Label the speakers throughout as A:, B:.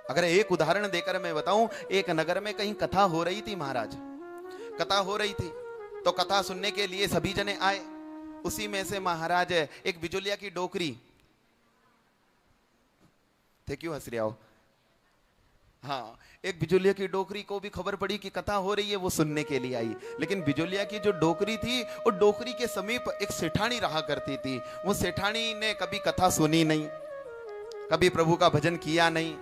A: अगर एक उदाहरण देकर मैं बताऊं, एक नगर में कहीं कथा हो रही थी महाराज, कथा हो रही थी, तो कथा सुनने के लिए सभी जने आए। उसी में से महाराज एक बिजोलिया की डोकरी थे, क्यों हंस रहे हो? हाँ, एक बिजोलिया की डोकरी को भी खबर पड़ी कि कथा हो रही है, वो सुनने के लिए आई। लेकिन बिजोलिया की जो डोकरी थी, वो डोकरी के समीप एक सेठानी रहा करती थी। वो सेठानी ने कभी कथा सुनी नहीं, कभी प्रभु का भजन किया नहीं,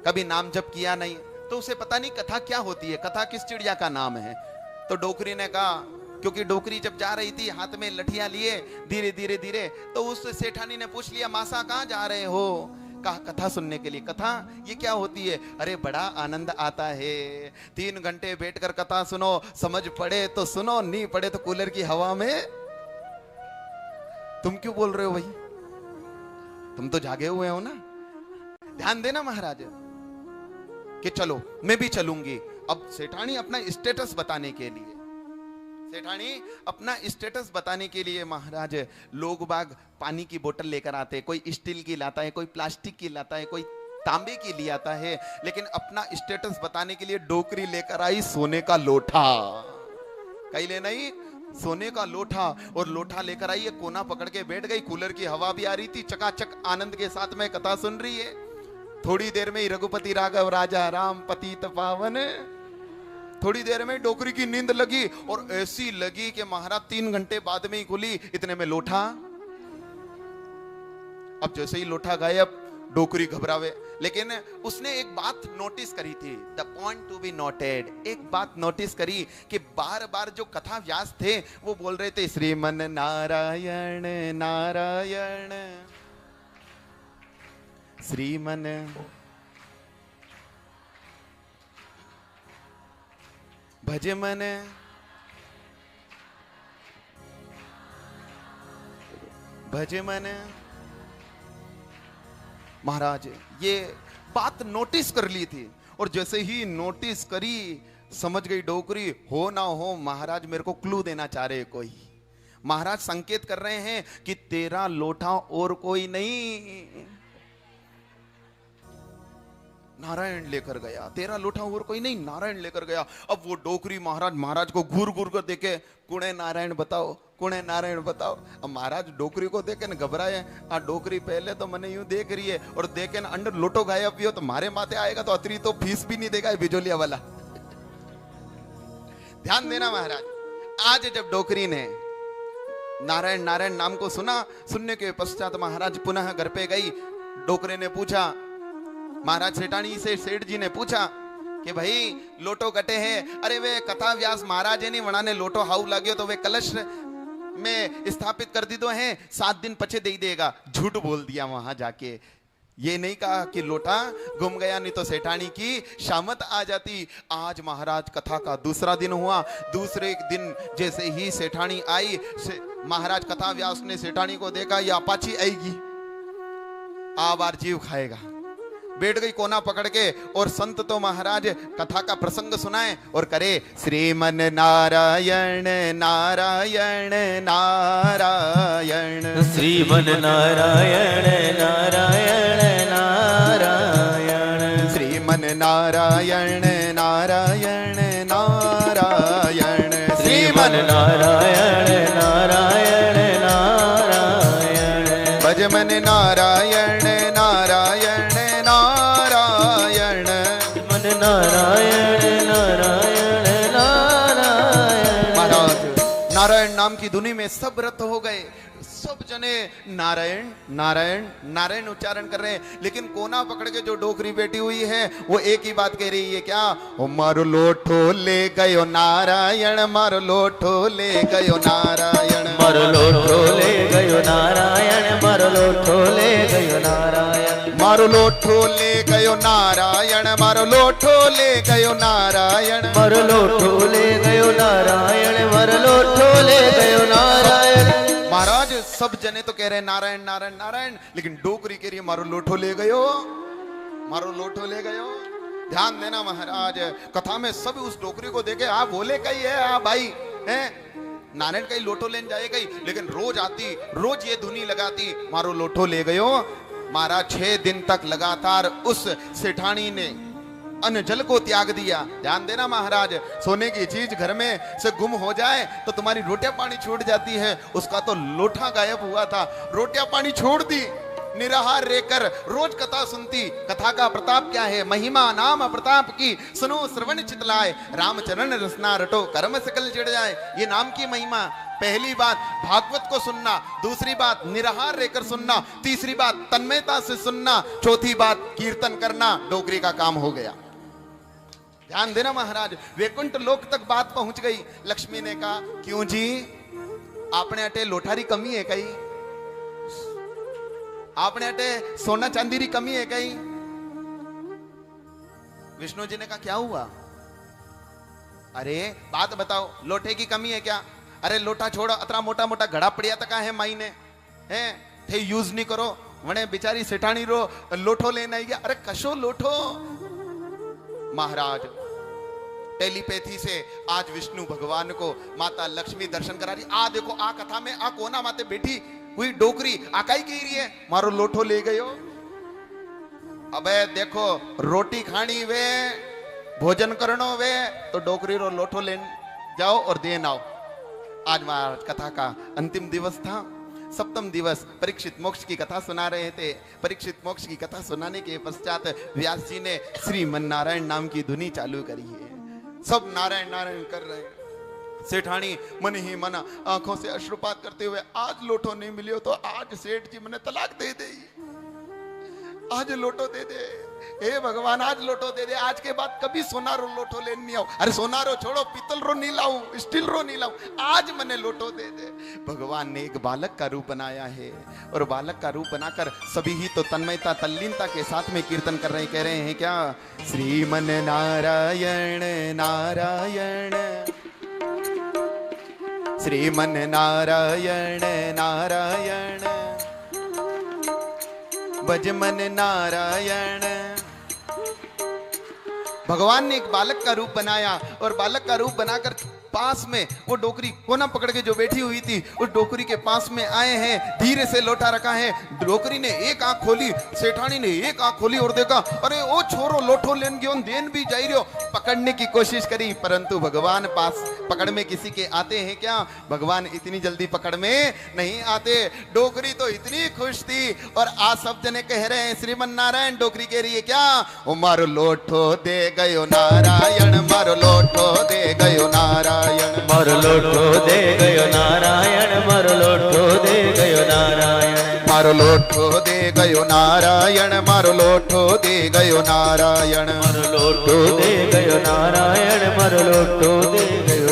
A: कभी नाम जप किया नहीं, तो उसे पता नहीं कथा क्या होती है, कथा किस चिड़िया का नाम है। तो डोकरी ने कहा, क्योंकि डोकरी जब जा रही थी हाथ में लठियां लिए धीरे धीरे धीरे, तो उस सेठानी ने पूछ लिया, मासा कहाँ जा रहे हो? कहा, कथा सुनने के लिए। कथा ये क्या होती है? अरे बड़ा आनंद आता है, 3 घंटे बैठकर कथा सुनो, समझ पड़े तो सुनो, नहीं पड़े तो कूलर की हवा में। तुम क्यों बोल रहे हो भाई? तुम तो जागे हुए हो ना। ध्यान देना महाराज कि चलो मैं भी चलूंगी। अब सेठानी अपना स्टेटस बताने के लिए, सेठानी अपना स्टेटस बताने के लिए महाराज, लोग बाग पानी की बोतल लेकर आते, कोई स्टील की लाता है, कोई प्लास्टिक की लाता है, कोई तांबे की ले आता है, लेकिन अपना स्टेटस बताने के लिए डोकरी लेकर आई सोने का लोटा। कहीं ले नहीं, सोने का लोटा, और लोटा लेकर आई, कोना पकड़ के बैठ गई। कूलर की हवा भी आ रही थी, चकाचक आनंद के साथ में कथा सुन रही है। थोड़ी देर में ही रघुपति राघव राजा राम पतित पावन, थोड़ी देर में डोकरी की नींद लगी, और ऐसी लगी कि महाराज 3 घंटे बाद में ही खुली, इतने में लोटा। अब जैसे ही लोटा गायब, डोकरी घबरावे। लेकिन उसने एक बात नोटिस करी थी, the point to be noted, एक बात नोटिस करी कि बार बार जो कथा व्यास थे वो बोल रहे थे, श्रीमन नारायण नारायण, श्रीमन भजे मन, भजे मन। महाराज ये बात नोटिस कर ली थी, और जैसे ही नोटिस करी समझ गई डोकरी, हो ना हो महाराज मेरे को क्लू देना चाह रहे कोई। महाराज संकेत कर रहे हैं कि तेरा लोटा और कोई नहीं, नारायण लेकर गया। तेरा लोटा और कोई नहीं, नारायण लेकर गया। अब वो डोकरी महाराज को घूर घूर कर देखे, कुणे नारायण बताओ, कुणे नारायण बताओ। अब महाराज डोकरी को देखे न घबराए। आ डोकरी पहले तो मने यूं देख रही है, और देखे न अंदर लोटो गायब भी हो तो मारे माथे आएगा, तो अतरी तो फीस भी नहीं देगा बिजोलिया वाला। ध्यान देना महाराज। आज जब डोकरी ने नारायण नारायण नाम को सुना, सुनने के पश्चात महाराज पुनः घर पे गई। डोकरे ने पूछा, महाराज सेठानी से सेठ जी ने पूछा कि भाई लोटो कटे हैं। अरे वे कथा व्यास महाराज है नहीं, वना ने लोटो हाउ लाग्यो तो वे कलश में स्थापित कर दी तो हैं, 7 दिन पछे दे देगा। झूठ बोल दिया वहां जाके। ये नहीं कहा कि लोटा गुम गया, नहीं तो सेठानी की शामत आ जाती। आज महाराज कथा का दूसरा दिन हुआ। दूसरे दिन जैसे ही सेठानी आई, महाराज कथा व्यास ने सेठानी को देखा, ये अपाची आएगी, आ बार जीव खाएगा। बैठ गई कोना पकड़ के, और संत तो महाराज कथा का प्रसंग सुनाए और करे, श्रीमन नारायण नारायण नारायण,
B: श्रीमन नारायण नारायण नारायण,
A: श्रीमन नारायण नारायण नारायण,
B: श्रीमन नारायण नारायण नारायण,
A: भजमन नारायण नारायण नारायण,
B: मन नारायण नारायण नारायण।
A: महाराज नारायण नाम की धुनी में सब रत हो गए। सब जने नारायण नारायण नारायण उच्चारण कर रहे हैं। लेकिन कोना पकड़ के जो डोकरी बैठी हुई है वो एक ही बात कह रही है, क्या? ओ मारो लोठो ले गयो नारायण, मारो लोठो ले गयो नारायण,
B: मारो लोठो ले गयो नारायण, मारो लोठो ले गयो नारायण,
A: मारो लोठो ले गयो नारायण, मारो लोठो ले गयो नारायण,
B: मारो लोठो ले गयो नारायण, मारो लोठो ले गयो नारायण।
A: महाराज सब जने तो कह रहे हैं नारायण नारायण नारायण, लेकिन डोकरी कह रही है मारो लोठो ले गयो, मारो लोठो ले गयो। ध्यान देना महाराज, कथा में सब उस डोकरी को देखे, आप बोले कही है, आप भाई है नारायण कहीं लोठो लेने जाए गई, लेकिन रोज आती, रोज ये धुनी लगाती, मारो लोठो ले गयो महाराज 6 दिन तक लगातार उस सेठानी ने अन्न जल को त्याग दिया। ध्यान देना महाराज, सोने की चीज घर में से गुम हो जाए तो तुम्हारी रोटियां पानी छूट जाती है। उसका तो लोटा गायब हुआ था, रोटियां पानी छोड़ दी, निराहार रहकर रोज कथा सुनती। कथा का प्रताप क्या है? महिमा नाम प्रताप की सुनो श्रवण चितलाए, रामचरण रसना रटो कर्म सकल चिढ़ जाए। ये नाम की महिमा। पहली बात भागवत को सुनना, दूसरी बात निराहार रहकर सुनना, तीसरी बात तन्मयता से सुनना, चौथी बात कीर्तन करना। डोगरी का काम हो गया। ध्यान देना महाराज, वैकुंठ लोक तक बात पहुंच गई। लक्ष्मी ने कहा क्यों जी, आपने अटे लोठारी कमी है कहीं? आपने अटे सोना चांदी री कमी है कहीं? विष्णु जी ने कहा क्या हुआ? अरे बात बताओ, लोटे की कमी है क्या? अरे लोटा छोड़ो, अतरा मोटा मोटा घड़ा पड़िया तक है माई ने है थे यूज नहीं करो। वने बिचारी सेठानी रो लोठो लेना ही गया। अरे कशो लोठो महाराज। टेलीपैथी से आज विष्णु भगवान को माता लक्ष्मी दर्शन करा रही। आ देखो, आ कथा में आ कोना माते बैठी हुई डोकरी आकाई कह रही है मारो लोठो ले गयो। अबे देखो, रोटी खानी वे, भोजन करनो वे, तो डोकरी रो लोठो ले जाओ और देन आओ। आज महाराज कथा का अंतिम दिवस था, सप्तम दिवस। परीक्षित मोक्ष की कथा सुना रहे थे। परीक्षित मोक्ष की कथा सुनाने के पश्चात व्यास जी ने श्रीमन नारायण नाम की धुनी चालू करी है। सब नारायण नारायण कर रहे हैं। सेठानी मन ही मन आंखों से अश्रुपात करते हुए, आज लोटो नहीं मिलियो तो आज सेठ जी मने तलाक दे दे, आज लोटो दे दे, हे भगवान आज लोटो दे दे, आज के बाद कभी सोनारो लोटो लेने नहीं आऊं। अरे सोनारो छोड़ो, पीतल रो नहीं लाऊं, स्टील रो नहीं लाऊं, आज मने लोटो दे दे। भगवान ने एक बालक का रूप बनाया है और बालक का रूप बनाकर सभी ही तो तन्मयता तल्लीनता के साथ में कीर्तन कर रहे, कह रहे हैं क्या? श्रीमन नारायण नारायण, श्रीमन नारायण नारायण, भजमन नारायण। भगवान ने एक बालक का रूप बनाया और बालक का रूप बनाकर पास में वो डोकरी कोना पकड़ के जो बैठी हुई थी उस डोकरी के पास में आए हैं। धीरे से लोटा रखा है। डोकरी ने एक आंख खोली, सेठानी ने एक आंख खोली और देखा, अरे ओ छोरो लोठो लेन गयो, देन भी जाई रहो। पकड़ने की कोशिश करी परंतु भगवान पास पकड़ में किसी के आते हैं क्या? भगवान इतनी जल्दी पकड़ में नहीं आते। डोकरी तो इतनी खुश थी और आज सब जने कह रहे हैं श्रीमन नारायण। डोकरी कह रही है क्या? ओ मारो लोठो दे गयो नारायण, मारो लोठो दे गयो नारायण,
B: मारो लोठो दे गयो नारायण, मारो लोठो दे गयो नारायण,
A: मारो लोठो दे गयो नारायण, मारो लोठो दे गयो नारायण,
B: मारो लोठो दे गयो नारायण, मारो लोठो दे गयो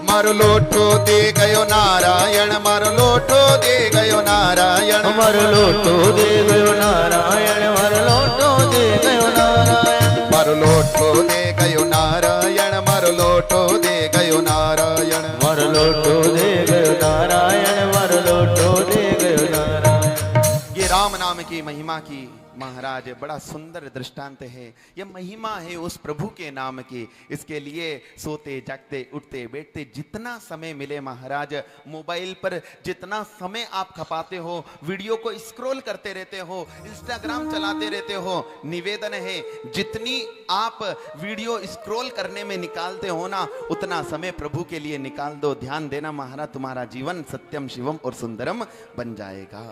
A: मारो लोठो दे गयो नारायण, मारो लोठो दे गयो नारायण,
B: मारो लोठो दे गयो नारायण, मारो लोठो दे गयो नारायण,
A: मारो लोठो दे गयो नारायण, मारो लोठो दे गयो नारायण,
B: मारो लोठो दे गयो नारायण, मारो लोठो दे गयो नारायण।
A: ये राम नाम की महिमा की महाराज बड़ा सुंदर दृष्टांत है। यह महिमा है उस प्रभु के नाम की। इसके लिए सोते जागते उठते बैठते जितना समय मिले महाराज, मोबाइल पर जितना समय आप खपाते हो, वीडियो को स्क्रॉल करते रहते हो, इंस्टाग्राम चलाते रहते हो, निवेदन है जितनी आप वीडियो स्क्रॉल करने में निकालते हो ना, उतना समय प्रभु के लिए निकाल दो। ध्यान देना महाराज, तुम्हारा जीवन सत्यम शिवम और सुंदरम बन जाएगा।